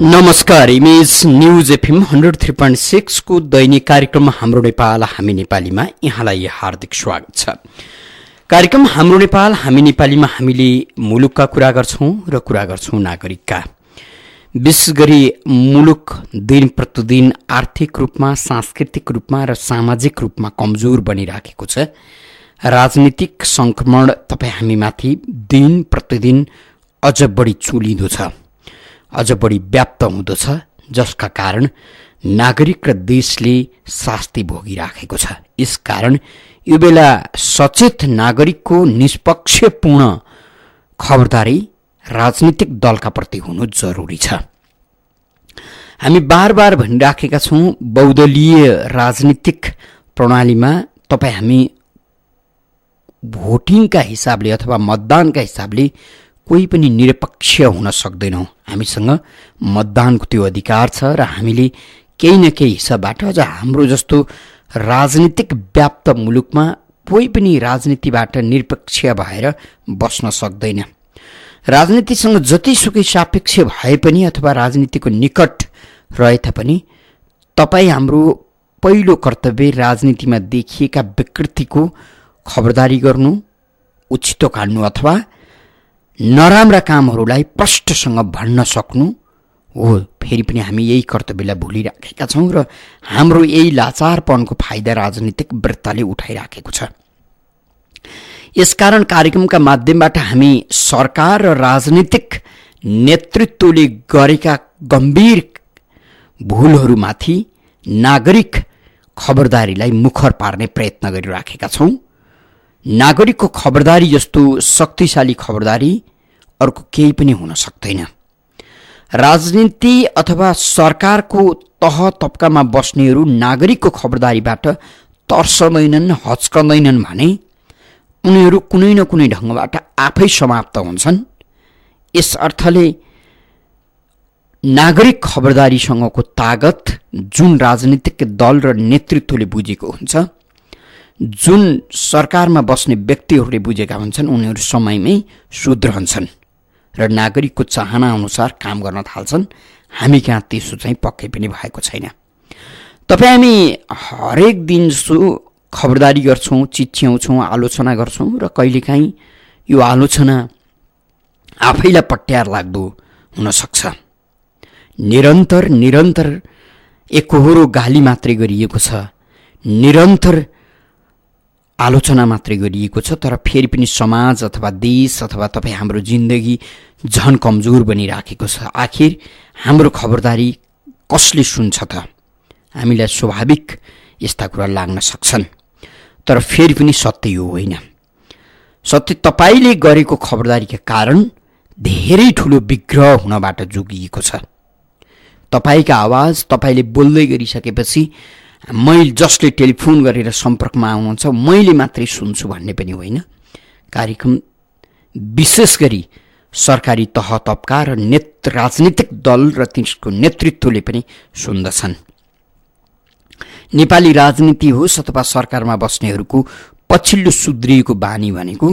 नमस्कार, image news FM 103.6 को दैनिक कार्यक्रम हाम्रो नेपाल हामी नेपालीमा यहाँलाई हार्दिक स्वागत छ। कार्यक्रम हाम्रो नेपाल हामी नेपालीमा हामीले मुलुकका कुरा गर्छौं र कुरा गर्छौं नागरिकका। विशेष गरी मुलुक दिन प्रतिदिन आर्थिक रूपमा, सांस्कृतिक रूपमा र सामाजिक रूपमा कमजोर बनिराखेको छ। राजनीतिक संक्रमण तपाईँ हामीमाथि दिन प्रतिदिन अझ बढी चुलिँदो छ, अझ बढी व्याप्त हुँदछ, जसका कारण नागरिक र देशले शास्ति भोगिराखेको छ। यसकारण यो बेला सचेत नागरिकको निष्पक्षपूर्ण खबरदारी राजनीतिक दलका प्रति हुनु जरुरी छ। हामी बार बार भनिराखेका छौं, बहुदलीय राजनीतिक प्रणालीमा तपाईँ हामी भोटिङका हिसाबले अथवा मतदानका हिसाबले कोही पनि निरपेक्ष हुन सक्दैनौं। हामीसँग मतदानको त्यो अधिकार छ र हामीले केही न केही हिसाबबाट अझ हाम्रो जस्तो राजनीतिक व्याप्त मुलुकमा कोही पनि राजनीतिबाट निरपेक्ष भएर बस्न सक्दैन। राजनीतिसँग जतिसुकै सापेक्ष भए पनि अथवा राजनीतिको निकट रहे तापनि तपाईँ हाम्रो पहिलो कर्तव्य राजनीतिमा देखिएका विकृतिको खबरदारी गर्नु, उचितो काट्नु अथवा नराम्रा कामहरूलाई प्रष्टसँग भन्न सक्नु हो। फेरि पनि हामी यही कर्तव्यलाई भुलिराखेका छौं र हाम्रो यही लाचारपनको फाइदा राजनीतिक वृत्तले उठाइराखेको छ। यसकारण कार्यक्रमका माध्यमबाट हामी सरकार र राजनीतिक नेतृत्वले गरेका गम्भीर भूलहरूमाथि नागरिक खबरदारीलाई मुखर पार्ने प्रयत्न गरिराखेका छौं। नागरिकको खबरदारी जस्तो शक्तिशाली खबरदारी अर्को केही पनि हुन सक्दैन। राजनीति अथवा सरकारको तह तब्कामा बस्नेहरू नागरिकको खबरदारीबाट तर्सदैनन्, हच्कँदैनन् भने उनीहरू कुनै न कुनै ढङ्गबाट आफै समाप्त हुन्छन्। यस अर्थले नागरिक खबरदारीसँगको तागत जुन राजनीतिक दल र नेतृत्वले बुझेको हुन्छ, जुन सरकारमा बस्ने व्यक्तिहरूले बुझेका हुन्छन्, उनीहरू समयमै सुध्रन्छन् र नागरिकको चाहना अनुसार काम गर्न थाल्छन्। हामी कहाँ त्यसो चाहिँ पक्कै पनि भएको छैन। तपाईँ हामी हरेक दिन जस्तो खबरदारी गर्छौं, चिच्याउँछौं, आलोचना गर्छौं र कहिलेकाहीँ यो आलोचना आफैलाई पट्यार लाग्दो हुन सक्छ। निरन्तर एकहोरो गाली मात्रै गरिएको छ, निरन्तर आलोचना मात्रै गरिएको छ, तर फेरि पनि समाज अथवा देश अथवा तपाईँ हाम्रो जिन्दगी झन कमजोर बनिराखेको छ। आखिर हाम्रो खबरदारी कसले सुन्छ त? हामीलाई स्वाभाविक यस्ता कुरा लाग्न सक्छन्, तर फेरि पनि सत्य यो होइन। सत्य तपाईले गरेको खबरदारीका कारण धेरै ठूलो विग्रह हुनबाट जोगिएको छ। तपाईका आवाज तपाईले बोल्दै गरिसकेपछि मैले जसले टेलिफोन गरेर सम्पर्कमा आउनुहुन्छ मैले मात्रै सुन्छु भन्ने पनि होइन। कार्यक्रम विशेष गरी सरकारी तह तब्का र राजनीतिक दल र त्यसको नेतृत्वले पनि सुन्दछन्। नेपाली राजनीति होस् अथवा सरकारमा बस्नेहरूको पछिल्लो सुध्रिएको बानी भनेको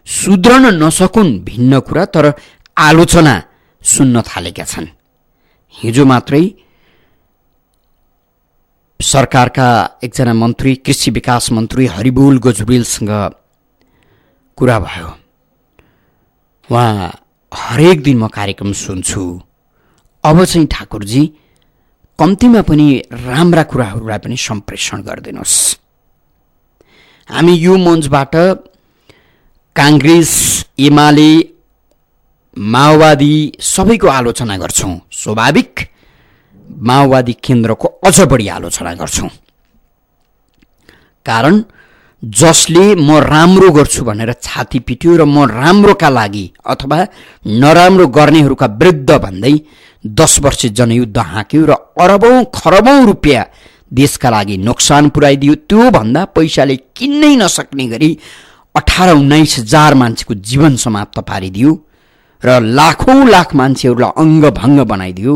सुध्रन नसकुन् भिन्न कुरा, तर आलोचना सुन्न थालेका छन्। हिजो मात्रै सरकारका एकजना मन्त्री, कृषि विकास मन्त्री हरिबोल गजुरेलसँग कुरा भयो। उहाँ हरेक दिन म कार्यक्रम सुन्छु, अब चाहिँ ठाकुरजी कम्तीमा पनि राम्रा कुराहरूलाई पनि सम्प्रेषण गरिदिनुहोस्। हामी यो मञ्चबाट कांग्रेस, एमाले, माओवादी सबैको आलोचना गर्छौं। स्वाभाविक माओवादी केन्द्रको अझ बढी आलोचना गर्छौं। कारण जसले म राम्रो गर्छु भनेर छाती पिट्यो र म राम्रोका लागि अथवा नराम्रो गर्नेहरूका विरुद्ध भन्दै 10 वर्ष जनयुद्ध हाँक्यो र अरबौं खरबौं रुपियाँ देशका लागि नोक्सान पुर्याइदियो। त्यो भन्दा पैसाले किन्नै नसक्ने गरी 18-19 हजार मान्छेको जीवन समाप्त पारिदियो र लाखौं लाख मान्छेहरूलाई अङ्गभङ्ग बनाइदियो।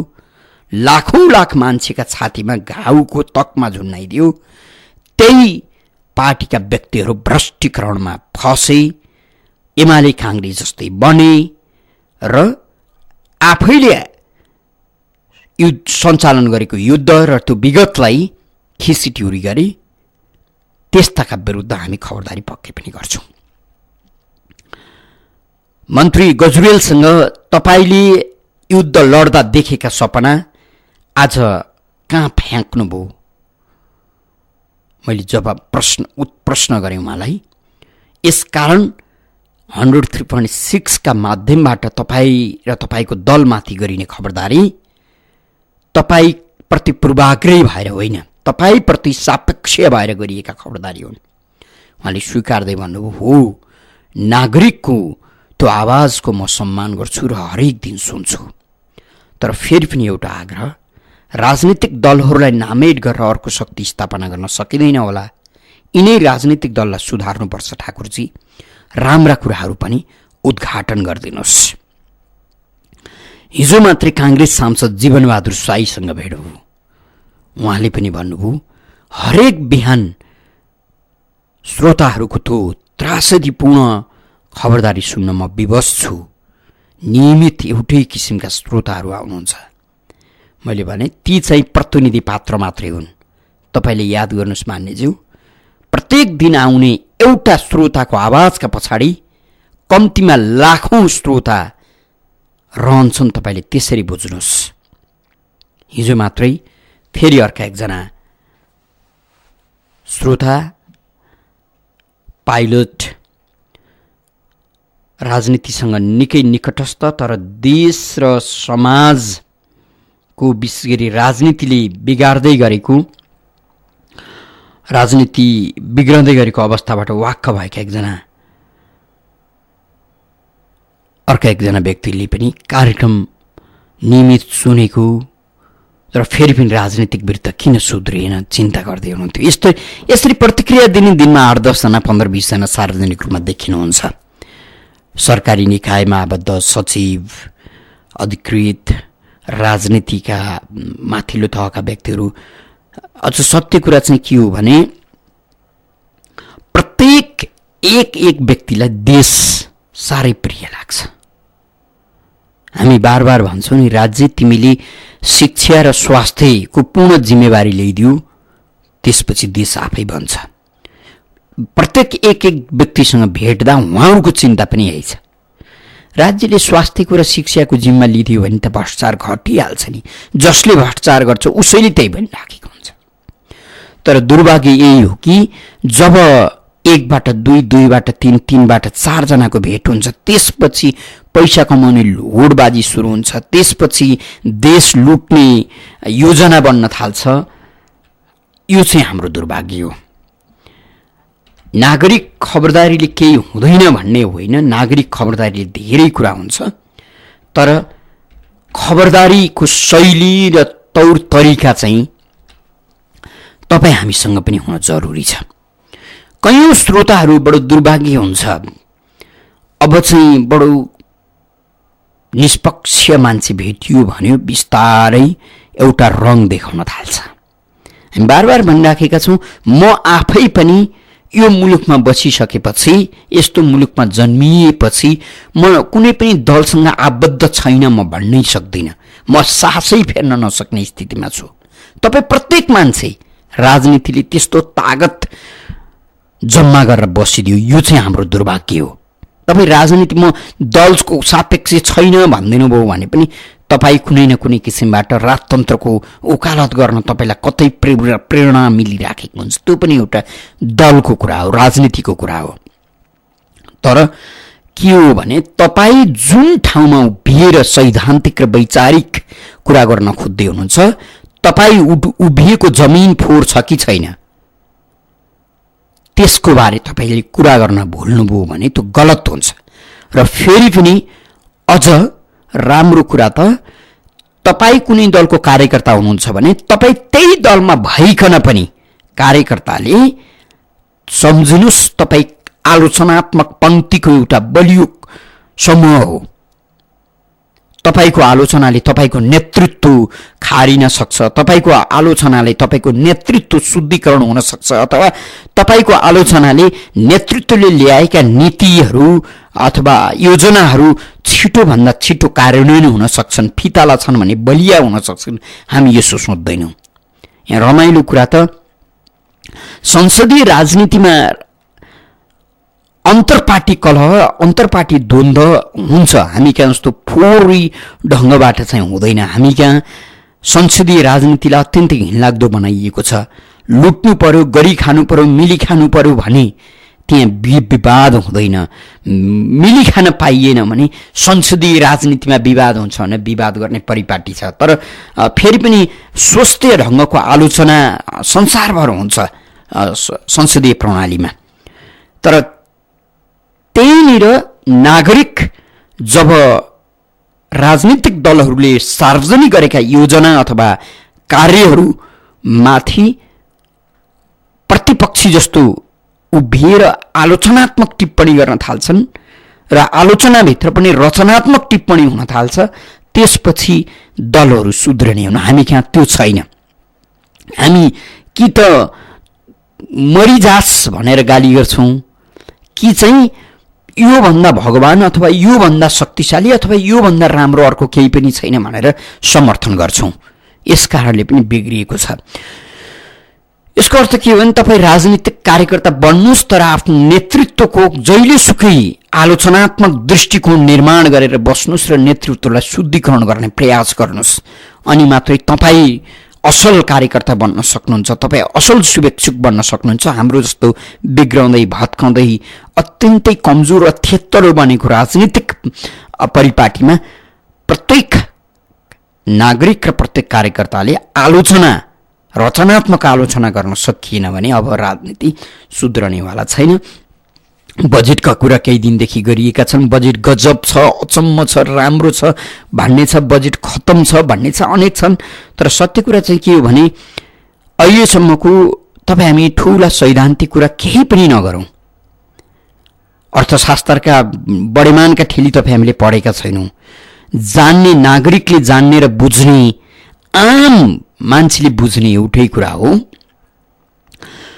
लाखौं लाख मान्छेका छातीमा घाउको तकमा झुन्नाइदियो। त्यही पार्टीका व्यक्तिहरू भ्रष्टीकरणमा फसे, एमाले कांग्रेस जस्तै बने र आफैले युद्ध सञ्चालन गरेको युद्ध र त्यो विगतलाई खिसिट्युरी गरी त्यस्ताका विरुद्ध हामी खबरदारी पक्कै पनि गर्छौं। मन्त्री गजुरेलसँग तपाईले युद्ध लड्दा देखेका सपना आज कहाँ फ्याँक्नुभयो? मैले जवाब प्रश्न गरेँ उहाँलाई। यसकारण 103.6 का माध्यमबाट तपाईँ र तपाईको दलमाथि गरिने खबरदारी तपाईप्रति पूर्वाग्रही भएर होइन, तपाईप्रति सापेक्ष भएर गरिएका खबरदारी हुन्। उहाँले स्वीकार्दै भन्नुभयो, हो, नागरिकको त्यो आवाजको म सम्मान गर्छु र हरेक दिन सुन्छु। तर फेरि पनि एउटा आग्रह, राजनीतिक दलहरूलाई नामेट गरेर अर्को शक्ति स्थापना गर्न सकिँदैन होला। यिनै राजनीतिक दललाई सुधार्नुपर्छ ठाकुरजी। राम्रा कुराहरू पनि उद्घाटन गरिदिनुहोस्। हिजो मात्रै काङ्ग्रेस सांसद जीवनबहादुर साईसँग भेट भयो। उहाँले पनि भन्नुभयो, हरेक बिहान श्रोताहरूको त्यो त्रासदीपूर्ण खबरदारी सुन्न म विवश छु। नियमित एउटै किसिमका श्रोताहरू आउनुहुन्छ। मैले भने ती चाहिँ प्रतिनिधि पात्र मात्रै हुन्। तपाईले याद गर्नुहोस् मान्यज्यू, प्रत्येक दिन आउने एउटा श्रोताको आवाजका पछाडि कम्तीमा लाखौं श्रोता रहन्छन्। तपाईले त्यसरी बुझ्नुहोस्। हिजो मात्रै फेरि अर्का एकजना श्रोता पाइलट, राजनीतिसँग निकै निकटस्थ तर देश र समाजको विशेष गरी राजनीति बिग्रँदै गरेको अवस्थाबाट वाक्क भएका अर्का एकजना व्यक्तिले पनि कार्यक्रम नियमित सुनेको तर फेरि पनि राजनीतिक वृत्त किन सुध्रिएन चिन्ता गर्दै हुनुहुन्थ्यो। यसरी प्रतिक्रिया दिने दिनमा 8-10 जना 15-20 जना सार्वजनिक रूपमा देखिनुहुन्छ। सरकारी निकायमा आबद्ध सचिव, अधिकृत, राजनीतिका माथिल्लो तहका व्यक्तिहरू। अझ सत्य कुरा चाहिँ के हो भने प्रत्येक एक व्यक्तिलाई देश साह्रै प्रिय लाग्छ। हामी बार बार भन्छौँ नि, राज्य तिमीले शिक्षा र स्वास्थ्यको पूर्ण जिम्मेवारी ल्याइदियो, त्यसपछि देश आफै बन्छ। प्रत्येक एक व्यक्तिसँग भेट्दा उहाँहरूको चिन्ता पनि यही छ। राज्यले स्वास्थ्यको र शिक्षाको जिम्मा लिदियो भने त भ्रष्टाचार घटिहाल्छ नि। जसले भ्रष्टाचार गर्छ उसैले त्यही भनिराखेको हुन्छ। तर दुर्भाग्य यही हो कि जब 1बाट 2, 2बाट 3, 3बाट 4 जनाको भेट हुन्छ, त्यसपछि पैसा कमाउने होडबाजी सुरु हुन्छ। त्यसपछि देश लुट्ने योजना बन्न थाल्छ। यो चाहिँ हाम्रो दुर्भाग्य हो। नागरिक खबरदारीले केही हुँदैन भन्ने होइन, नागरिक खबरदारीले धेरै कुरा हुन्छ। तर खबरदारीको शैली र तौर तरिका चाहिँ तपाईँ हामीसँग पनि हुन जरुरी छ। कयौं श्रोताहरू बडो दुर्भाग्य हुन्छ। अब चाहिँ बडो निष्पक्ष मान्छे भेटियो भन्यो बिस्तारै एउटा रङ देखाउन थाल्छ। हामी बार बार भनिराखेका छौँ, म आफै पनि यो मुलुकमा बसिसकेपछि, यस्तो मुलुकमा जन्मिएपछि म कुनै पनि दलसँग आबद्ध छैन म भन्नै सक्दिनँ। म सासै फेर्न नसक्ने स्थितिमा छु। तपाईँ प्रत्येक मान्छे राजनीतिले त्यस्तो तागत जम्मा गरेर बसिदियो। यो चाहिँ हाम्रो दुर्भाग्य हो। तपाईँ राजनीतिमा दलको सापेक्ष छैन भन्दिनु भयो भने पनि तपाईँ कुनै न कुनै किसिमबाट राजतन्त्रको वकालत गर्न तपाईँलाई कतै प्रेरणा मिलिराखेको हुन्छ। त्यो पनि एउटा दलको कुरा हो, राजनीतिको कुरा हो। तर के हो भने तपाईँ जुन ठाउँमा उभिएर सैद्धान्तिक र वैचारिक कुरा गर्न खोज्दै हुनुहुन्छ, तपाईँ उभिएको जमिन फोहोर छ कि छैन त्यसको बारे तपाईले कुरा गर्न भुल्नुभयो भने त्यो गलत हुन्छ। र फेरि पनि अझ राम्रो कुरा त तपाई कुनै दलको कार्यकर्ता हुनुहुन्छ भने तपाई त्यही दलमा भइकन पनि कार्यकर्ताले सम्झिनुस् तपाई आलोचनात्मक पंक्तिको एउटा बलियो समूह हो। तपाईको आलोचनाले तपाईको नेतृत्व खारिन सक्छ, तपाईको आलोचनाले तपाईको नेतृत्व शुद्धिकरण हुन सक्छ, अथवा तपाईको आलोचनाले नेतृत्वले ल्याएका नीतिहरू अथवा योजनाहरू छिटोभन्दा छिटो कार्यान्वयन हुन सक्छन्, फिताला छन् भने बलिया हुन सक्छन्। हामी यसो सोच्दैनौँ। यहाँ रमाइलो कुरा त संसदीय राजनीतिमा अन्तर्पार्टी कलह, अन्तर्पार्टी द्वन्द्व हुन्छ। हामी कहाँ जस्तो फोहोरी ढङ्गबाट चाहिँ हुँदैन। हामी कहाँ संसदीय राजनीतिलाई अत्यन्तै घिनलाग्दो बनाइएको छ। लुट्नु पर्यो, गरी खानु पर्यो, मिली खानु पर्यो भने त्यहाँ विवाद हुँदैन। मिली खान पाइएन भने संसदीय राजनीतिमा विवाद हुन्छ भने विवाद गर्ने परिपाटी छ। तर फेरि पनि स्वस्थ ढङ्गको आलोचना संसारभर हुन्छ संसदीय प्रणालीमा। तर त्यहीँनिर नागरिक जब राजनीतिक दलहरूले सार्वजनिक गरेका योजना अथवा कार्यहरूमाथि प्रतिपक्षी जस्तो उभिएर आलोचनात्मक टिप्पणी गर्न थाल्छन् र आलोचनाभित्र पनि रचनात्मक टिप्पणी हुन थाल्छ, त्यसपछि दलहरू सुध्रने हुन्। हामी कहाँ त्यो छैन। हामी कि त मरिजास भनेर गाली गर्छौँ, कि चाहिँ योभन्दा भगवान अथवा योभन्दा शक्तिशाली अथवा योभन्दा राम्रो अर्को केही पनि छैन भनेर समर्थन गर्छौँ। यस कारणले पनि बिग्रिएको छ। यसको अर्थ के हो भने तपाईँ राजनीतिक कार्यकर्ता बन्नुहोस्, तर आफ्नो नेतृत्वको जहिलेसुकै आलोचनात्मक दृष्टिकोण निर्माण गरेर बस्नुहोस् र नेतृत्वलाई शुद्धिकरण गर्ने प्रयास गर्नुहोस्। अनि मात्रै तपाईँ असल कार्यकर्ता बन्न सक्नुहुन्छ, तपाईँ असल शुभेच्छुक बन्न सक्नुहुन्छ। हाम्रो जस्तो बिग्राउँदै भत्काउँदै अत्यन्तै कमजोर र थेत्तरो बनेको राजनीतिक परिपाटीमा प्रत्येक नागरिक र प्रत्येक कार्यकर्ताले रचनात्मक आलोचना गर्न सकिएन भने अब राजनीति सुध्रनेवाला छैन। बजेटका कुरा केही दिनदेखि गरिएका छन्। बजेट गजब छ, अचम्म छ, राम्रो छ भन्ने छ, बजेट खत्तम छ भन्ने छ, अनेक छन्। तर सत्य कुरा चाहिँ के हो भने अहिलेसम्मको तपाईँ हामी ठुला सैद्धान्तिक कुरा केही पनि नगरौँ। अर्थशास्त्रका बढेमानका ठेली तपाईँ हामीले पढेका छैनौँ। जान्ने नागरिकले जान्ने र बुझ्ने, आम मान्छेले बुझ्ने एउटै कुरा हो,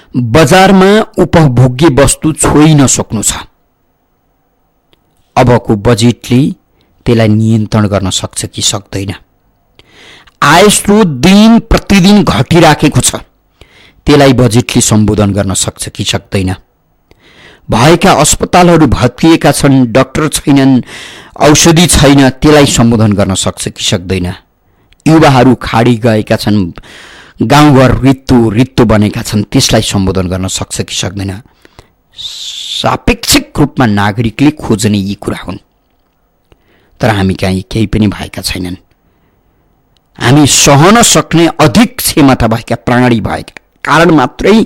बजारमा उपभोग्य वस्तु छोइ नसक्नु छ। अबको बजेटले त्यसलाई नियन्त्रण गर्न सक्छ कि सक्दैन? आय स्रोत दिन प्रतिदिन घटिराखेको छ, त्यसलाई बजेटले सम्बोधन गर्न सक्छ कि सक्दैन? भएका अस्पतालहरू भत्किएका छन्, डाक्टर छैनन्, औषधि छैन, त्यसलाई सम्बोधन गर्न सक्छ कि सक्दैन? युवाहरू खाडी गएका छन्, गाउँघर रित्तो बनेका छन्, त्यसलाई सम्बोधन गर्न सक्छ कि सक्दैन? सापेक्षिक रूपमा नागरिकले खोज्ने यी कुरा हुन्। तर हामी कहाँ केही पनि भएका छैनन्। हामी सहन सक्ने अधिक क्षमता भएका प्राणी भएका कारण मात्रै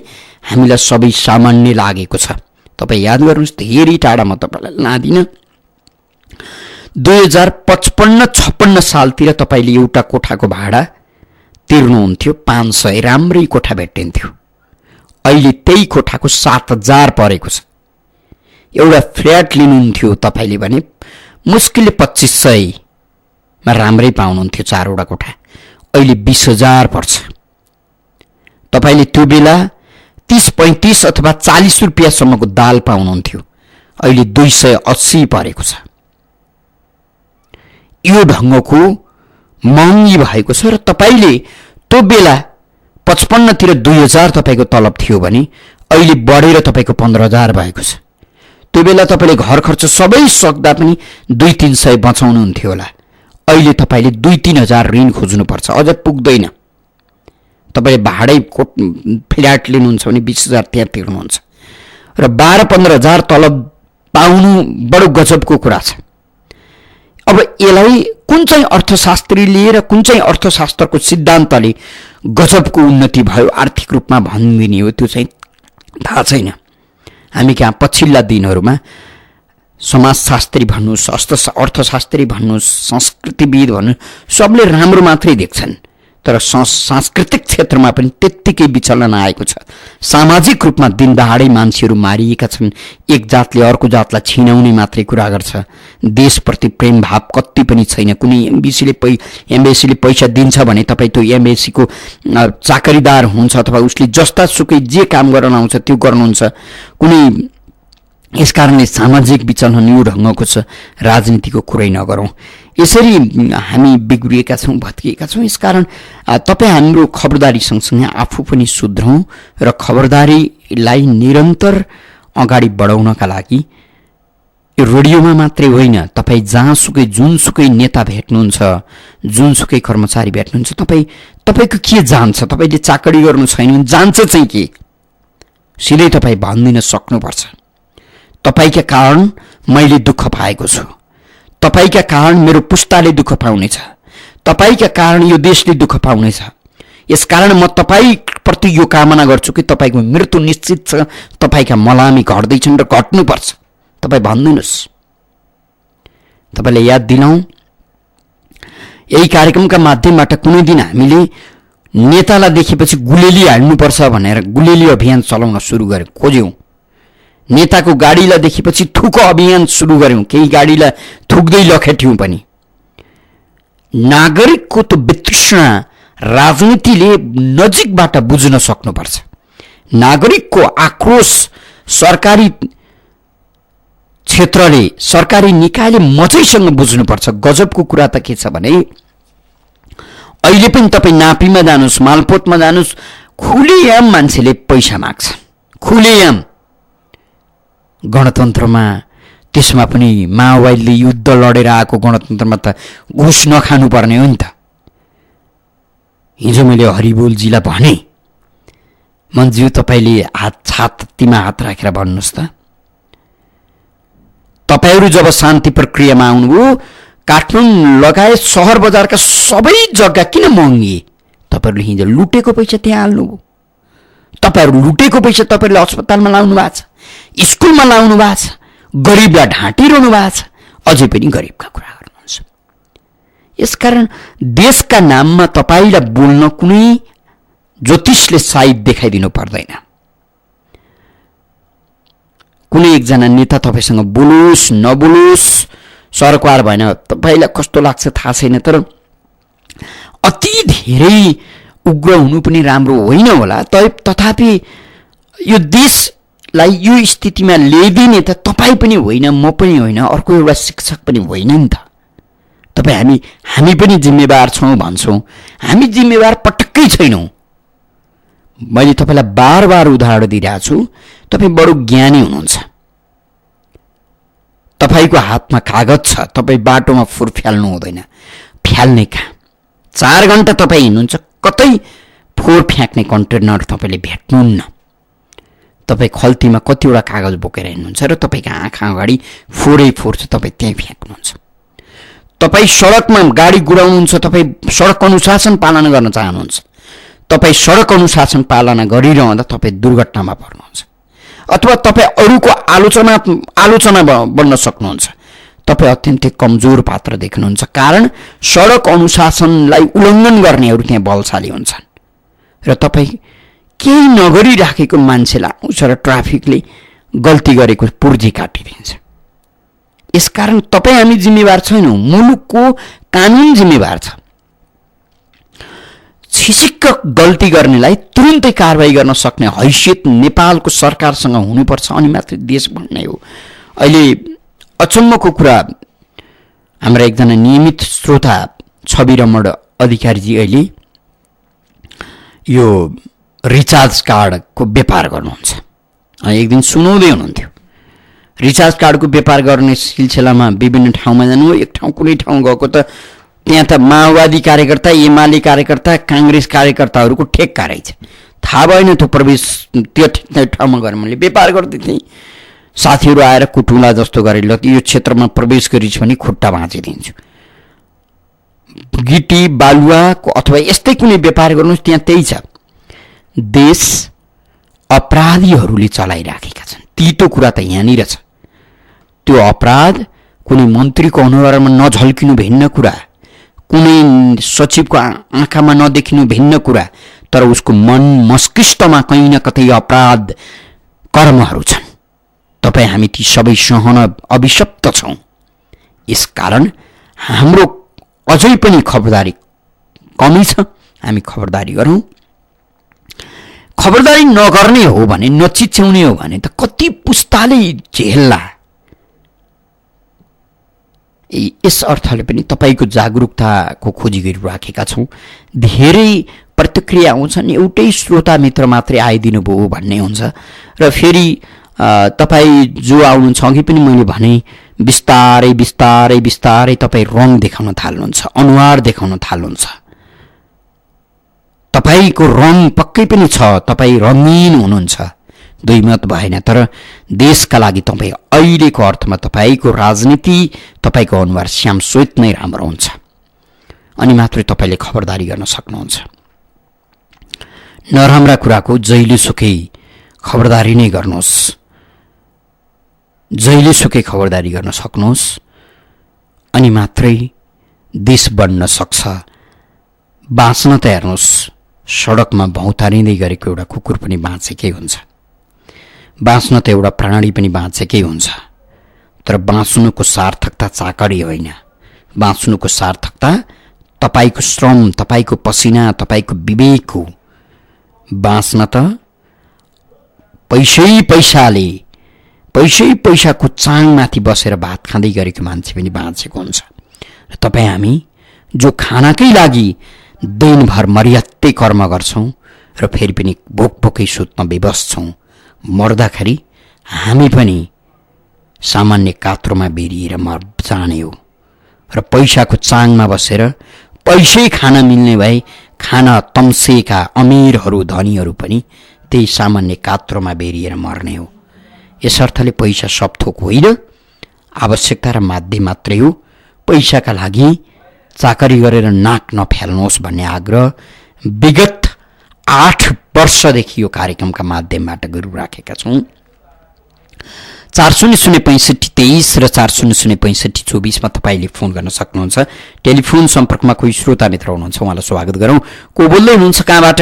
हामीलाई सबै सामान्य लागेको छ। तपाईँ याद गर्नुहोस्, धेरै टाढा म तपाईँलाई लादिनँ, 2055-56 सालतिर तपाईँले एउटा कोठाको भाडा तिर्नुहुन्थ्यो 500, राम्रै कोठा भेटिन्थ्यो। अहिले त्यही कोठाको 7000 परेको छ। एउटा फ्ल्याट लिनुहुन्थ्यो तपाईँले भने मुस्किलले 2500मा राम्रै पाउनुहुन्थ्यो 4वटा कोठा, अहिले 20,000 पर्छ। तपाईँले त्यो बेला 30-35 अथवा 40 रुपियाँसम्मको दाल पाउनुहुन्थ्यो, अहिले 280 परेको छ। यो ढङ्गको महँगी भएको छ। र तपाईँले त्यो बेला 55तिर 2000 तपाईँको तलब थियो भने अहिले बढेर तपाईँको 15,000 भएको छ। त्यो बेला तपाईँले घर खर्च सबै सक्दा पनि 200-300 बचाउनुहुन्थ्यो होला, अहिले तपाईँले 2-3 हजार ऋण खोज्नुपर्छ, अझ पुग्दैन। तपाईँले भाडै फ्ल्याट लिनुहुन्छ भने 20,000 त्यहाँ तिर्नुहुन्छ र 12-15 हजार तलब पाउनु बडो गजबको कुरा छ। अब यसलाई कुन चाहिँ अर्थशास्त्रीले र कुन चाहिँ अर्थशास्त्रको सिद्धान्तले गजबको उन्नति भयो आर्थिक रूपमा भनिदिने हो त्यो चाहिँ थाहा छैन। हामी कहाँ पछिल्ला दिनहरूमा समाजशास्त्री भन्नुहोस्, अर्थशास्त्री भन्नुहोस्, संस्कृतिविद भन्नुहोस्, सबले राम्रो मात्रै देख्छन्। तर सांस्कृतिक क्षेत्रमा पनि त्यत्तिकै विचलन आएको छ। सामाजिक रूपमा दिनदहाडै मान्छेहरू मारिएका छन्। एक जातले अर्को जातलाई छिनाउने मात्रै कुरा गर्छ। देशप्रति प्रेम भाव कति पनि छैन। कुनै एम्बेसीले पैसा दिन्छ भने तपाईँ त्यो एम्बेसीको चाकरीदार हुन्छ अथवा उसले जस्ता सुकै जे काम गर्न आउँछ त्यो गर्नुहुन्छ। कुनै यसकारणले सामाजिक विचलन यो ढङ्गको छ। राजनीतिको कुरै नगरौँ। यसरी हामी बिग्रिएका छौँ, भत्किएका छौँ। यसकारण तपाईँ हाम्रो खबरदारी सँगसँगै आफू पनि सुध्रौँ र खबरदारीलाई निरन्तर अगाडि बढाउनका लागि यो रेडियोमा मात्रै होइन, तपाईँ जहाँसुकै जुनसुकै नेता भेट्नुहुन्छ, जुनसुकै कर्मचारी भेट्नुहुन्छ, तपाईँको के जान्छ? तपाईँले चाकरी गर्नु छैन, जान्छ चाहिँ के? सिधै तपाईँ भनिदिन सक्नुपर्छ। तपाईका कारण मैले दुःख पाएको छु, तपाईका कारण मेरो पुस्ताले दुःख पाउनेछ, तपाईका कारण यो देशले दुःख पाउनेछ। यसकारण म तपाईप्रति यो कामना गर्छु कि तपाईँको मृत्यु निश्चित छ, तपाईँका मलामी घट्दैछन् र घट्नुपर्छ। तपाईँ भन्दिनुहोस्। तपाईँलाई याद दिलाउँ, यही कार्यक्रमका माध्यमबाट कुनै दिन हामीले नेतालाई देखेपछि गुलेली हाल्नुपर्छ भनेर गुलेली अभियान चलाउन सुरु खोज्यौँ। नेताको गाडीलाई देखेपछि थुको अभियान सुरु गर्यौँ। केही गाडीलाई थुक्दै लखेट्यौँ पनि। नागरिकको त वितृष्णा राजनीतिले नजिकबाट बुझ्न सक्नुपर्छ। नागरिकको आक्रोश सरकारी क्षेत्रले, सरकारी निकायले मजैसँग बुझ्नुपर्छ। गजबको कुरा त के छ भने अहिले पनि तपाईँ नापीमा जानुहोस्, मालपोतमा जानुहोस्, खुलेआम मान्छेले पैसा माग्छ। खुलेआम गणतन्त्रमा, त्यसमा पनि माओवादीले युद्ध लडेर आएको गणतन्त्रमा त घुस नखानुपर्ने हो नि त। हिजो मैले हरिबोलजीलाई भने, मन्ज्यू तपाईँले छातीमा हात राखेर भन्नुहोस् त, तपाईँहरू जब शान्ति प्रक्रियामा आउनुभयो, काठमाडौँ लगायत सहर बजारका सबै जग्गा किन महँगिए? तपाईँहरूले हिजो लुटेको पैसा त्यहाँ हाल्नुभयो। तपाईँहरू लुटेको पैसा तपाईँहरूले अस्पतालमा लाउनु भएको छ, स्कुलमा लाउनु भएको छ, गरिबलाई ढाँटिरहनु भएको छ, अझै पनि गरिबका कुरा गर्नुहुन्छ। यसकारण देशका नाममा तपाईँलाई बोल्न कुनै ज्योतिषले साइत देखाइदिनु पर्दैन। कुनै एकजना नेता तपाईँसँग बोलोस् नबोलोस् सरकार भएन, तपाईँलाई कस्तो लाग्छ थाहा छैन, तर अति धेरै उग्र हुनु पनि राम्रो होइन होला। तथापि यो देशलाई यो स्थितिमा ल्याइदिने त तपाईँ पनि होइन, म पनि होइन, अर्को एउटा शिक्षक पनि होइन नि त। तपाईँ हामी पनि जिम्मेवार छौँ भन्छौँ, हामी जिम्मेवार पटक्कै छैनौँ। मैले तपाईँलाई बार बार उदाहरण दिइरहेको छु। तपाईँ बडो ज्ञानी हुनुहुन्छ, तपाईँको हातमा कागज छ, तपाईँ बाटोमा फुर फ्याल्नु हुँदैन। फ्याल्ने कहाँ? 4 घण्टा तपाईँ हिँड्नुहुन्छ, कतै फोहोर फ्याँक्ने कन्टेनर तपाईँले भेट्नुहुन्न। तपाईँ खल्तीमा कतिवटा कागज बोकेर हिँड्नुहुन्छ र तपाईँको आँखा अगाडि फोहोरै फोहोर छ, तपाईँ त्यहीँ फ्याँक्नुहुन्छ। तपाईँ सडकमा गाडी गुडाउनुहुन्छ, तपाईँ सडक अनुशासन पालना गर्न चाहनुहुन्छ, तपाईँ सडक अनुशासन पालना गरिरहँदा तपाईँ दुर्घटनामा पर्नुहुन्छ, अथवा तपाईँ अरूको आलोचना बन्न सक्नुहुन्छ। तपाईँ अत्यन्तै कमजोर पात्र देख्नुहुन्छ, कारण सडक अनुशासनलाई उल्लङ्घन गर्नेहरू त्यहाँ बलशाली हुन्छन् र तपाईँ केही नगरिराखेको मान्छेलाई आउँछ र ट्राफिकले गल्ती गरेको पुर्जी काटिदिन्छ। यसकारण तपाईँ हामी जिम्मेवार छैनौँ, मुलुकको कानुन जिम्मेवार छ। छिसिक्क गल्ती गर्नेलाई तुरुन्तै कारवाही गर्न सक्ने हैसियत नेपालको सरकारसँग हुनुपर्छ, अनि मात्रै देश बन्ने हो। अहिले अचम्मको कुरा, हाम्रा एकजना नियमित श्रोता छवि रमण अधिकारीजी अहिले यो रिचार्ज कार्डको व्यापार गर्नुहुन्छ। एक दिन सुनाउँदै हुनुहुन्थ्यो, रिचार्ज कार्डको व्यापार गर्ने सिलसिलामा विभिन्न ठाउँमा जानु। एक ठाउँ कुनै ठाउँ गएको त त्यहाँ त माओवादी कार्यकर्ता, एमाले कार्यकर्ता, काङ्ग्रेस कार्यकर्ताहरूको ठेक्का रहेछ। थाहा भएन त्यो प्रवेश त्यो ठाउँमा गएर मैले व्यापार गर्दै थिएँ। साथीहरू आएर कुटुला जस्तो गरेर यो क्षेत्रमा प्रवेश गरिस् भने खुट्टा भाँचिदिन्छु। गिटी बालुवाको अथवा यस्तै कुनै व्यापार गर्नुहोस्, त्यहाँ त्यही छ। देश अपराधीहरूले चलाइराखेका छन्। तीतो कुरा त यहाँनिर छ। त्यो अपराध कुनै मन्त्रीको अनुहारमा नझल्किनु भिन्न कुरा, कुनै सचिवको आँखामा नदेखिनु भिन्न कुरा, तर उसको मन मस्तिष्कमा कहीँ न कतै अपराध कर्महरू छन्। तपाईँ हामी ती सबै सहन अभिशप्त छौँ। यसकारण हाम्रो अझै पनि खबरदारी कमी छ। हामी खबरदारी गरौँ। खबरदारी नगर्ने हो भने, नचिच्याउने हो भने त कति पुस्ताले झेल्ला। यस अर्थले पनि तपाईँको जागरुकताको खोजी गरिराखेका छौँ। धेरै प्रतिक्रिया आउँछन्, एउटै श्रोता मित्र मात्रै आइदिनु भयो भन्ने हुन्छ र फेरि तपाईँ जो आउनुहुन्छ, अघि पनि मैले भने बिस्तारै बिस्तारै बिस्तारै तपाईँ रङ देखाउन थाल्नुहुन्छ, अनुहार देखाउन थाल्नुहुन्छ। तपाईँको रङ पक्कै पनि छ, तपाईँ रङ्गीन हुनुहुन्छ, दुई मत भएन। तर देशका लागि तपाईँ अहिलेको अर्थमा तपाईँको राजनीति, तपाईँको अनुहार श्याम श्वेत नै राम्रो हुन्छ। अनि मात्रै तपाईँले खबरदारी गर्न सक्नुहुन्छ। नराम्रा कुराको जहिलेसुकै खबरदारी नै गर्नुहोस्, जहिलेसुकै खबरदारी गर्न सक्नुहोस्, अनि मात्रै देश बढ्न सक्छ। बाँच्न त हेर्नुहोस्, सडकमा भौतारिँदै गरेको एउटा कुकुर पनि बाँचेकै हुन्छ, बाँच्न त एउटा प्राणी पनि बाँचेकै हुन्छ। तर बाँच्नुको सार्थकता चाकरी होइन, बाँच्नुको सार्थकता तपाईँको श्रम, तपाईँको पसिना, तपाईँको विवेक हो। बाँच्न त पैसाको चाङमाथि बसेर भात खाँदै गरेको मान्छे पनि बाँचेको हुन्छ। र तपाईँ हामी जो खानाकै लागि दिनभर मर्यादै कर्म गर्छौँ र फेरि पनि भोकभोकै सुत्न विवश छौँ, मर्दाखेरि हामी पनि सामान्य कात्रोमा बेरिएर जाने हो। र पैसाको चाङमा बसेर पैसै खान मिल्ने भए खाना तम्सेका अमीरहरू, धनीहरू पनि त्यही सामान्य कात्रोमा बेरिएर मर्ने हो। यस अर्थले पैसा सब थोक होइन, आवश्यकता र माध्यम मात्रै हो। पैसाका लागि चाकरी गरेर नाक नफाल्नुहोस् भन्ने आग्रह विगत 8 वर्षदेखि यो कार्यक्रमका माध्यमबाट गरिराखेका छौँ। 400523 र 400524 मा तपाईँले फोन गर्न सक्नुहुन्छ। टेलिफोन सम्पर्कमा कोही श्रोता मित्र हुनुहुन्छ, उहाँलाई स्वागत गरौँ। को बोल्दै हुनुहुन्छ, कहाँबाट?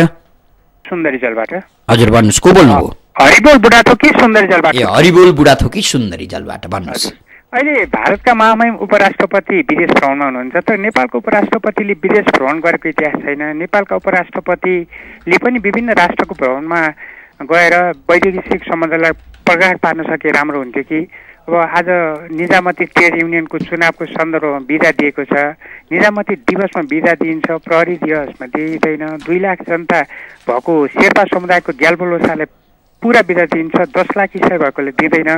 सुन्दरी जलबाट। हजुर भन्नुहोस्, को बोल्नुभयो? हरिबोल बुढाथोकी सुन्दरी जलबाट। ए हरिबोल बुढाथोकी सुन्दरी जलबाट, भन्नुहोस्। अहिले भारतका महामहिम उपराष्ट्रपति विदेश भ्रमणमा हुनुहुन्छ, तर नेपालको उपराष्ट्रपतिले विदेश भ्रमण गरेको इतिहास छैन। नेपालका उपराष्ट्रपतिले पनि विभिन्न राष्ट्रको भ्रमणमा गएर वैदेशिक सम्बन्धलाई प्रगाढ पार्न सके राम्रो हुन्थ्यो कि। अब आज निजामती ट्रेड युनियनको चुनावको सन्दर्भमा बिदा दिएको छ, निजामती दिवसमा बिदा दिइन्छ, प्रहरी दिवसमा दिइँदैन। 2 लाख जनता भएको शेर्पा समुदायको ग्याल्बो लोसाले पुरा बिदा दिइन्छ, 10 लाख इसाई भएकोले दिँदैन।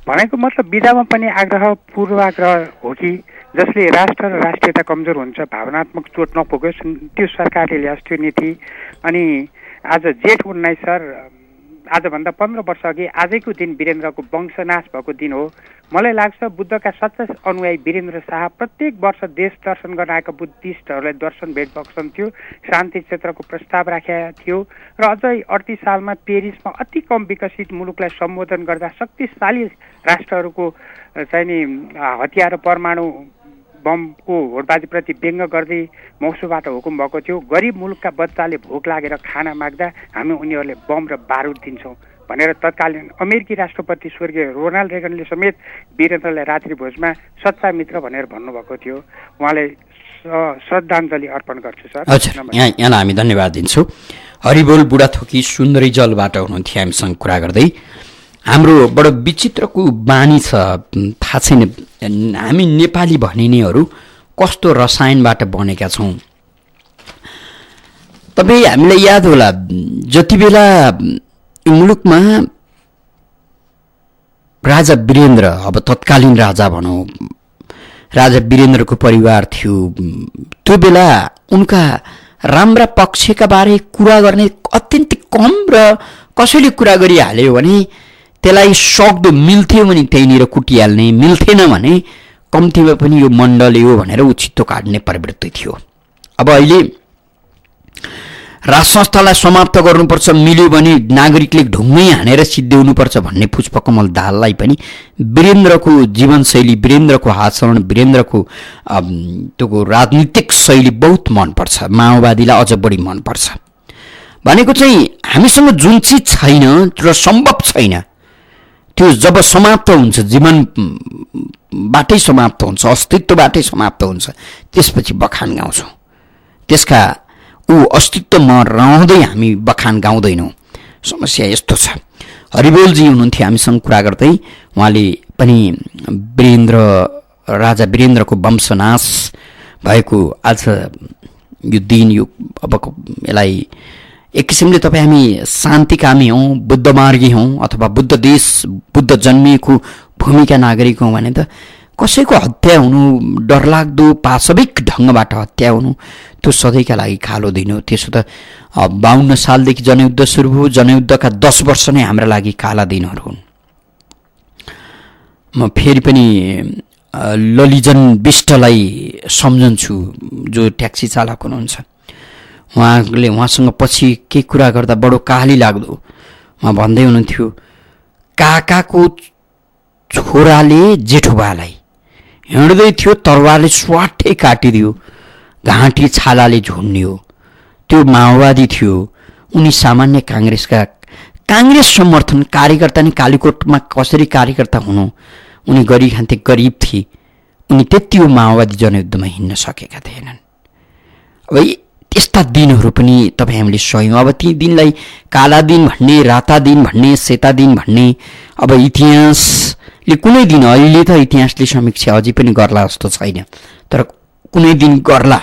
भनेको मतलब बिदामा पनि आग्रह पूर्वाग्रह हो कि जसले राष्ट्र र राष्ट्रियता कमजोर हुन्छ, भावनात्मक चोट नपुगोस्, त्यो सरकारले ल्याओस् त्यो नीति। अनि आज जेठ 19 सर, आजभन्दा 15 वर्ष अघि आजैको दिन वीरेन्द्रको वंशनाश भएको दिन हो। मलाई लाग्छ बुद्धका सच्चा अनुयायी वीरेन्द्र शाह प्रत्येक वर्ष देश दर्शन गर्न आएका बुद्धिस्टहरूलाई दर्शन भेट बक्सन्थ्यो, शान्ति क्षेत्रको प्रस्ताव राखेका थियो र अझै 38 सालमा पेरिसमा अति कम विकसित मुलुकलाई सम्बोधन गर्दा शक्तिशाली राष्ट्रहरूको चाहिँ नि हतियार र परमाणु बमको होडबाजीप्रति व्यङ्ग गर्दै मौसुबाट हुकुम भएको थियो। गरिब मुलुकका बच्चाले भोक लागेर खाना माग्दा हामी उनीहरूले बम र बारुद दिन्छौँ भनेर तत्कालीन अमेरिकी राष्ट्रपति स्वर्गीय रोनाल्ड रेगनले समेत वीरेन्द्रलाई रात्रि भोजमा सच्चा मित्र भनेर भन्नुभएको थियो। उहाँले श्रद्धाञ्जली अर्पण गर्छु सर। हजुर, यहाँलाई हामी धन्यवाद दिन्छौँ। हरिबोल बुढाथोकी सुन्दरी जलबाट हुनुहुन्थ्यो हामीसँग कुरा गर्दै। हाम्रो बडो विचित्रको बानी छ, थाहा छैन हामी नेपाली भनिनेहरू कस्तो रसायनबाट बनेका छौँ। तपाईँ हामीलाई याद होला, जति बेला मुलुकमा राजा वीरेन्द्र, अब तत्कालीन राजा भनौँ, राजा वीरेन्द्रको परिवार थियो, त्यो बेला उनका राम्रा पक्षका बारे कुरा गर्ने अत्यन्तै कम र कसैले कुरा गरिहाल्यो भने त्यसलाई सक्दो मिल्थ्यो भने त्यहीँनिर कुटिहाल्ने, मिल्थेन भने कम्तीमा पनि यो मण्डले हो भनेर उछित्तो काट्ने प्रवृत्ति थियो। अब अहिले राज संस्थालाई समाप्त गर्नुपर्छ, मिल्यो भने नागरिकले ढुङ्गै हानेर सिद्ध्याउनुपर्छ भन्ने पुष्पकमल दाहाललाई पनि वीरेन्द्रको जीवनशैली, वीरेन्द्रको आचरण, वीरेन्द्रको त्यो राजनीतिक शैली बहुत मनपर्छ, माओवादीलाई अझ बढी मनपर्छ। भनेको चाहिँ हामीसँग जुन चिज छैन र सम्भव छैन त्यो जब समाप्त हुन्छ, जीवनबाटै समाप्त हुन्छ, अस्तित्वबाटै समाप्त हुन्छ, त्यसपछि बखान गाउँछौँ। त्यसका ऊ अस्तित्वमा रहँदै हामी बखान गाउँदैनौँ। समस्या यस्तो छ। हरिबोलजी हुनुहुन्थ्यो हामीसँग कुरा गर्दै, उहाँले पनि राजा वीरेन्द्रको वंशनाश भएको आज यो दिन, यो अबको यसलाई एक किसिमले तपाईँ हामी शान्तिकामी हौँ, बुद्धमार्गी हौँ अथवा बुद्ध देश, बुद्ध जन्मिएको भूमिका नागरिक हौँ भने त कसैको हत्या हुनु, डरलाग्दो पाशविक ढङ्गबाट हत्या हुनु, त्यो सधैँका लागि कालो दिन हो। त्यसो त 52 सालदेखि जनयुद्ध सुरु भयो, जनयुद्धका 10 वर्ष नै हाम्रा लागि काला दिनहरू हुन्। म फेरि पनि ललिजन बिष्टलाई सम्झन्छु, जो ट्याक्सी चालक हुनुहुन्छ। उहाँसँग पछि के कुरा गर्दा बडो काली लाग्दो। उहाँ भन्दै हुनुहुन्थ्यो, काकाको छोराले जेठोबालाई हिँड्दै थियो, तरवारले स्वाटै काटिदियो, घाँटी छालाले झुन्डियो। त्यो माओवादी थियो। उनी सामान्य काङ्ग्रेस समर्थन कार्यकर्ता नै कालीकोटमा कसरी कार्यकर्ता हुनु, उनी गरिखान्थे, गरिब थिए। उनी त्यति हो माओवादी जनयुद्धमा हिँड्न सकेका थिएनन्। अब त्यस्ता दिनहरू पनि तपाईँ हामीले सह्यौँ। अब ती दिनलाई काला दिन भन्ने, राता दिन भन्ने, सेता दिन भन्ने अब इतिहासले कुनै दिन, अहिले त इतिहासले समीक्षा अझै पनि गर्ला जस्तो छैन, तर कुनै दिन गर्ला।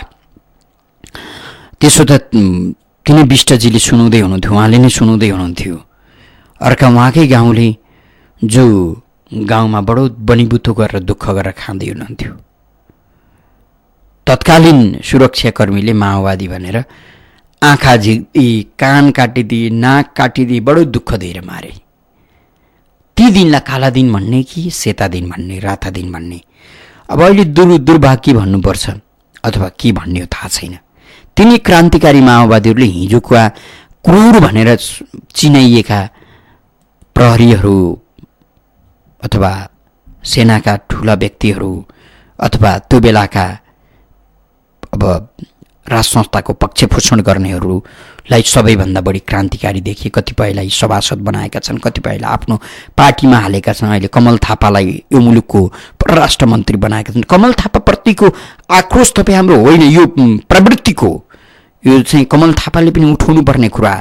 त्यसो त तिनै बिष्टजीले सुनाउँदै हुनुहुन्थ्यो, उहाँले नै सुनाउँदै हुनुहुन्थ्यो। अर्का उहाँकै गाउँले जो गाउँमा बडो बनिबुतो गरेर दुःख गरेर खाँदै हुनुहुन्थ्यो। तत्कालीन सुरक्षाकर्मीले माओवादी भनेर आँखा झिक्दी, कान काटिदिए, नाक काटिदिए, बडो दुःख दिएर मारे। ती दिनलाई काला दिन भन्ने कि सेता दिन भन्ने, राता दिन भन्ने, अब अहिले दुर्भाग्य भन्नुपर्छ अथवा के भन्ने हो थाहा छैन। तिनी क्रान्तिकारी माओवादीहरूले हिजोका क्रूर भनेर चिनाइएका प्रहरीहरू अथवा सेनाका ठुला व्यक्तिहरू अथवा त्यो बेलाका अब राज संस्थाको पक्ष पोषण गर्नेहरूलाई सबैभन्दा बढी क्रान्तिकारी देखिए। कतिपयलाई सभासद बनाएका छन्, कतिपयलाई आफ्नो पार्टीमा हालेका छन्। अहिले कमल थापालाई यो मुलुकको परराष्ट्र मन्त्री बनाएका छन्। कमल थापाप्रतिको आक्रोश तपाईँ हाम्रो होइन, यो प्रवृत्तिको, यो चाहिँ कमल थापाले पनि उठाउनु पर्ने कुरा,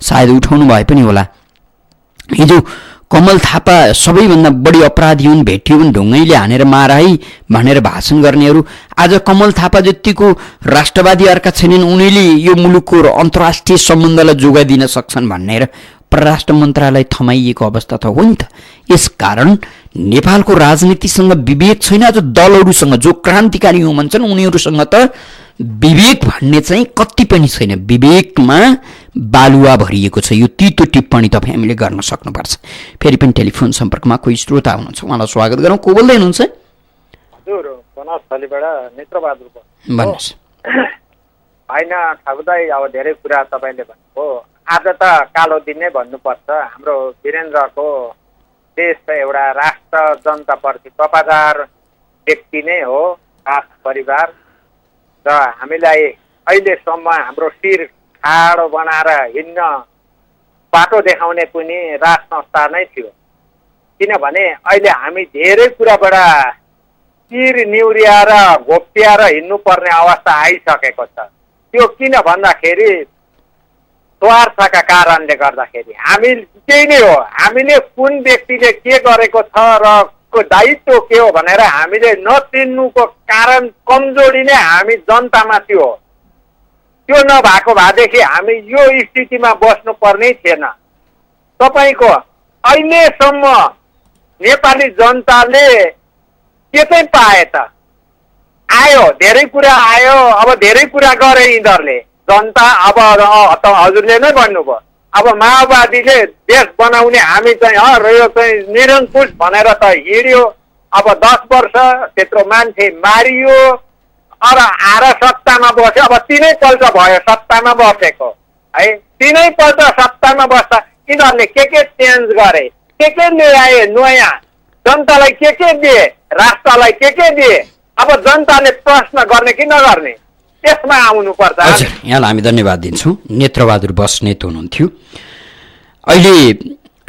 सायद उठाउनु भए पनि होला। हिजो कमल थापा सबैभन्दा बढी अपराधी हुन्, भेटियो भने ढुङ्गैले हानेर माराई भनेर भाषण गर्नेहरू आज कमल थापा जतिको राष्ट्रवादी अर्का छैनन्, उनीले यो मुलुकको अन्तर्राष्ट्रिय सम्बन्धलाई जोगाइदिन सक्छन् भनेर परराष्ट्र मन्त्रालय थमाइएको अवस्था त हो नि त। यसकारण नेपालको राजनीतिसँग विवेक छैन। जो दलहरूसँग, जो क्रान्तिकारी हो भन्छन्, उनीहरूसँग त विवेक भन्ने चाहिँ कति पनि छैन। विवेकमा बालुवा भरिएको छ। यो तितो टिप्पणी तपाईँ हामीले गर्न सक्नुपर्छ। फेरि पनि टेलिफोन सम्पर्कमा कोही श्रोता हुनुहुन्छ, उहाँलाई स्वागत गरौँ। को बोल्दै हुनुहुन्छ? हजुर, बनासथलीबाट नेत्रबहादुर भन्नुहोस्। होइन ठाकुरदाई, अब धेरै कुरा तपाईँले भन्नुभयो। आज त कालो दिन नै भन्नुपर्छ। हाम्रो वीरेन्द्रको देश त एउटा राष्ट्र जनताप्रति वफादार व्यक्ति नै हो, खास परिवार। र हामीलाई अहिलेसम्म हाम्रो शिर ठाडो बनाएर हिँड्न बाटो देखाउने पनि राज संस्था नै थियो। किनभने अहिले हामी धेरै कुराबाट शिर निउरिएर घोप्ट्याएर हिँड्नुपर्ने अवस्था आइसकेको छ। त्यो किन भन्दाखेरि स्वार्थका कारणले गर्दाखेरि हामी त्यही नै हो। हामीले कुन व्यक्तिले के गरेको छ र दायित्व के हो भनेर हामीले नचिन्नुको कारण कमजोरी नै हामी जनतामा थियो। त्यो नभएको भएदेखि हामी यो स्थितिमा बस्नु पर्ने थिएन। तपाईँको अहिलेसम्म नेपाली जनताले के चाहिँ पाए त? आयो, धेरै कुरा आयो, अब धेरै कुरा गरे यिनीहरूले। जनता अब हजुरले नै भन्नुभयो, अब माओवादीले देश बनाउने हामी चाहिँ यो चाहिँ निरङ्कुश भनेर त हिँड्यो। अब 10 वर्ष त्यत्रो मान्छे मारियो, अब आएर सत्तामा बस्यो। अब 3 पल्ट भयो सत्तामा बसेको। है 3 पल्ट सत्तामा बस्छ यिनीहरूले के चेन्ज गरे के ल्याए नयाँ जनतालाई के दिए राष्ट्रलाई के दिए अब जनताले प्रश्न गर्ने कि नगर्ने त्यसमा आउनुपर्छ। हजुर यहाँलाई हामी धन्यवाद दिन्छौँ। नेत्रबहादुर बस्नेत हुनुहुन्थ्यो। अहिले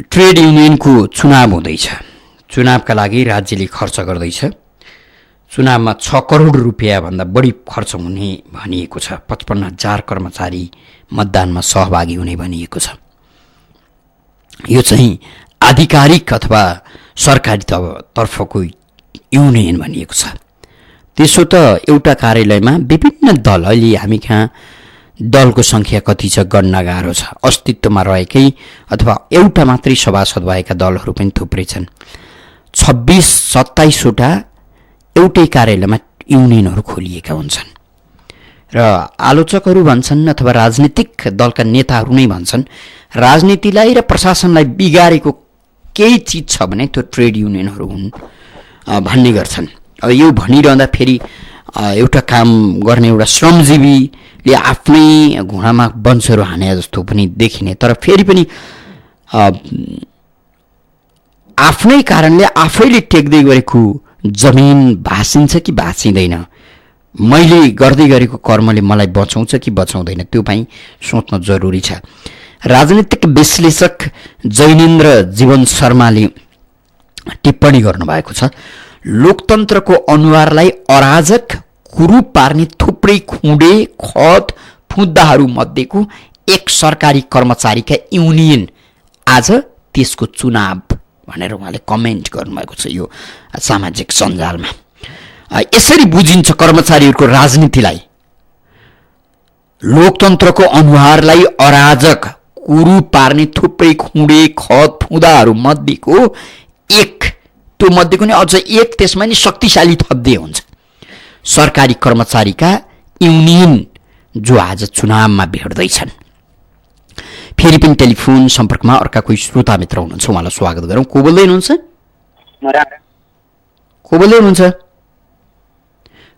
ट्रेड युनियनको चुनाव हुँदैछ। चुनावका लागि राज्यले खर्च गर्दैछ। चुनावमा 6 करोड रुपियाँभन्दा बढी खर्च हुने भनिएको छ। 55,000 कर्मचारी मतदानमा सहभागी हुने भनिएको छ। यो चाहिँ आधिकारिक अथवा सरकारी तर्फको युनियन भनिएको छ। त्यसो त एउटा कार्यालयमा विभिन्न दल, अहिले हामी कहाँ दलको सङ्ख्या कति छ गणना गाह्रो छ। अस्तित्वमा रहेकै अथवा एउटा मात्रै सभासद भएका दलहरू पनि थुप्रै छन्। 26-27 वटा एउटै कार्यालयमा युनियनहरू खोलिएका हुन्छन् र आलोचकहरू भन्छन् अथवा राजनीतिक दलका नेताहरू नै भन्छन् राजनीतिलाई र प्रशासनलाई बिगारेको केही चिज छ भने त्यो ट्रेड युनियनहरू हुन् भन्ने गर्छन्। अब यो भनिरहँदा फेरि एउटा काम गर्ने एउटा श्रमजीवीले आफ्नै घुँडामा वंशहरू हाने जस्तो पनि देखिने, तर फेरि पनि आफ्नै कारणले आफैले टेक्दै गरेको जमिन भाँसिन्छ कि भाँचिँदैन, मैले गर्दै गरेको कर्मले मलाई बचाउँछ कि बचाउँदैन, त्यो पनि सोच्न जरुरी छ। राजनीतिक विश्लेषक जैनेन्द्र जीवन शर्माले टिप्पणी गर्नुभएको छ, लोकतन्त्रको अनुहारलाई अराजक कुरूप पार्ने थुप्रै खुँडे खत फुद्दाहरू मध्येको एक सरकारी कर्मचारीका युनियन आज त्यसको चुनाव भनेर उहाँले कमेन्ट गर्नुभएको छ यो सामाजिक सञ्जालमा। यसरी बुझिन्छ कर्मचारीहरूको राजनीतिलाई, लोकतन्त्रको अनुहारलाई अराजक कुरूप पार्ने थुप्रै खुँडे खत फुदाहरू मध्येको एक, त्यो मध्येको नि अझ एक, त्यसमा नि शक्तिशाली थप्दै हुन्छ सरकारी कर्मचारीका युनियन जो आज चुनावमा भेट्दैछन्। फेरि पनि टेलिफोन सम्पर्कमा अर्का कोही श्रोता मित्र हुनुहुन्छ, उहाँलाई स्वागत गरौँ। को बोल्दै हुनुहुन्छ? को बोल्दै हुनुहुन्छ?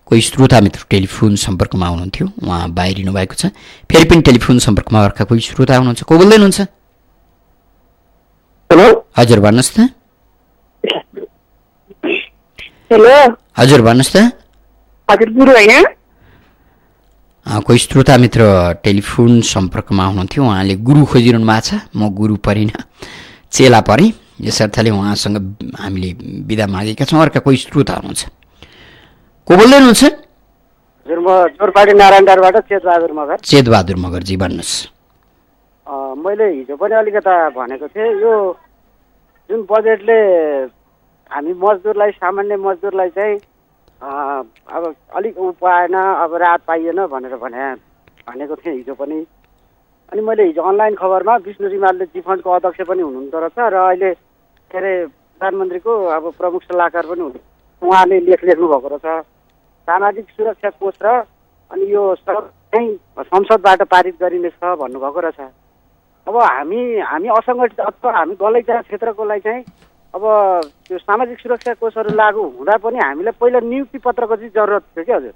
कोही श्रोता मित्र टेलिफोन सम्पर्कमा हुनुहुन्थ्यो, उहाँ बाहिरिनु भएको छ। फेरि पनि टेलिफोन सम्पर्कमा अर्का कोही श्रोता हुनुहुन्छ। को बोल्दै हुनुहुन्छ? हेलो हजुर भन्नुहोस् त। हेलो हजुर भन्नुहोस् त। हजुर गुरु होइन? कोही श्रोता मित्र टेलिफोन सम्पर्कमा हुनुहुन्थ्यो, उहाँले गुरु खोजिरहनु भएको छ। म गुरु परिनँ, चेला परेँ, यस अर्थले उहाँसँग हामीले बिदा मागेका छौँ। अर्का कोही श्रोता हुनुहुन्छ। को बोल्दै हुनुहुन्छ? हजुर म जोरपाटी नारायणडारबाट चेतबहादुर मगर। चेतबहादुर मगरजी भन्नुहोस्। मैले हिजो पनि अलिकता भनेको थिएँ, यो जुन बजेटले हामी मजदुरलाई, सामान्य मजदुरलाई चाहिँ अब अलिक पाएन, अब राहत पाइएन भनेर भनेको थिएँ हिजो पनि। अनि मैले हिजो अनलाइन खबरमा विष्णु रिमालले जिफन्डको अध्यक्ष पनि हुनुहुँदो रहेछ र अहिले के अरे प्रधानमन्त्रीको अब प्रमुख सल्लाहकार पनि हुनु, उहाँले लेख्नु भएको रहेछ सामाजिक सुरक्षा कोष र अनि यो चाहिँ संसदबाट पारित गरिनेछ भन्नुभएको रहेछ। अब हामी असङ्गठित अथवा हामी गलैँचा क्षेत्रकोलाई चाहिँ अब त्यो सामाजिक सुरक्षा कोषहरू लागू हुँदा पनि हामीलाई पहिला नियुक्ति पत्रको चाहिँ जरुरत थियो कि हजुर।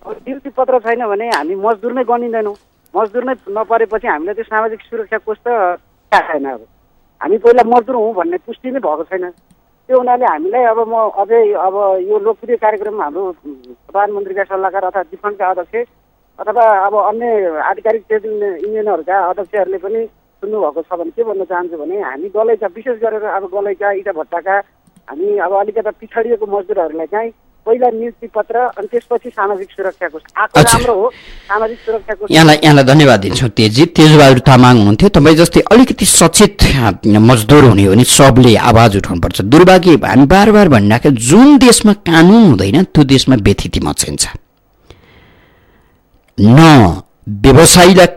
अब नियुक्ति पत्र छैन भने हामी मजदुर नै गनिँदैनौँ। मजदुर नै नपरेपछि हामीलाई त्यो सामाजिक सुरक्षा कोष त छैन। अब हामी पहिला मजदुर हौँ भन्ने पुष्टि नै भएको छैन। त्यो हुनाले हामीलाई अब म अझै अब यो लोकप्रिय कार्यक्रम हाम्रो प्रधानमन्त्रीका सल्लाहकार अथवा जिफन्डका अध्यक्ष अथवा अब अन्य आधिकारिक ट्रेड युनियनहरूका अध्यक्षहरूले पनि सुन्नुभएको छ भने के भन्न चाहन्छु भने हामी गलैँचा, विशेष गरेर अब गलैँचा इटा भट्टाका हामी अब अलिकता पिछडिएको मजदुरहरूलाई चाहिँ पहिला नियुक्ति पत्र अनि त्यसपछि सामाजिक सुरक्षा कोष आएको राम्रो हो। सामाजिक सुरक्षा कोष यहाँलाई धन्यवाद दिन्छौँ। तेजबहादुर तामाङ हुनुहुन्थ्यो। तपाईँ जस्तै अलिकति सचेत मजदुर हुने हो भने सबले आवाज उठाउनुपर्छ। दुर्भाग्य हामी बार बार भनिराखेका, जुन देशमा कानुन हुँदैन त्यो देशमा व्यथिति मचिन्छ। न व्यवसायीलाई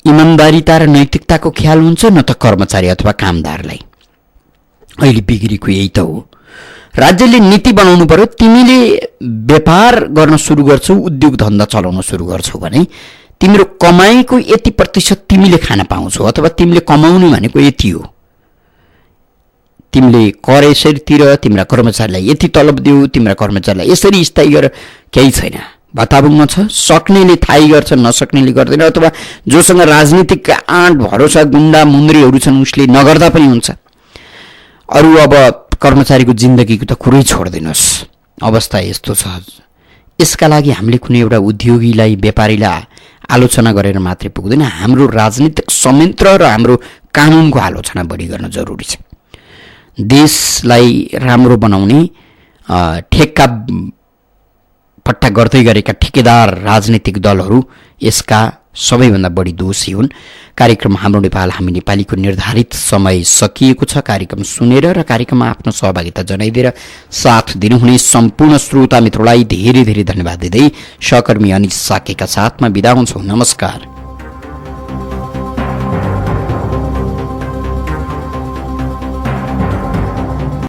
इमान्दारिता र नैतिकताको ख्याल हुन्छ न त कर्मचारी अथवा कामदारलाई। अहिले बिग्रेको यही त हो। राज्यले नीति बनाउनु पर्यो। तिमीले व्यापार गर्न सुरु गर्छौ, उद्योग धन्दा चलाउन सुरु गर्छौ भने तिम्रो कमाईको यति प्रतिशत तिमीले खान पाउँछौ अथवा तिमीले कमाउने भनेको यति हो। तिमीले कर यसरी तिर, तिम्रा कर्मचारीलाई यति तलब देऊ, तिम्रा कर्मचारीलाई यसरी स्थायी गर, केही छैन। भत्ताबुङमा छ। सक्नेले थाहै गर्छ, नसक्नेले गर्दैन, अथवा जोसँग राजनीतिक आँट भरोसा गुण्डा मुन्द्रीहरू छन् उसले नगर्दा पनि हुन्छ। अरू अब कर्मचारीको जिन्दगीको त कुरै छोडिदिनुहोस्, अवस्था यस्तो छ। यसका लागि हामीले कुनै एउटा उद्योगीलाई व्यापारीलाई आलोचना गरेर मात्रै पुग्दैन, हाम्रो राजनीतिक संयन्त्र र हाम्रो कानुनको आलोचना बढी गर्न जरुरी छ। देशलाई राम्रो बनाउने ठेक्का पट्टा गर्दै गरेका ठेकेदार राजनीतिक दलहरू यसका सबैभन्दा बढी दोषी हुन्। कार्यक्रम हाम्रो नेपाल हामी नेपालीको निर्धारित समय सकिएको छ। कार्यक्रम सुनेर र कार्यक्रममा आफ्नो सहभागिता जनाइदिएर साथ दिनुहुने सम्पूर्ण श्रोता मित्रलाई धेरै धेरै धन्यवाद दिँदै सहकर्मी अनिस साकेका साथमा बिदा हुन्छौँ। नमस्कार।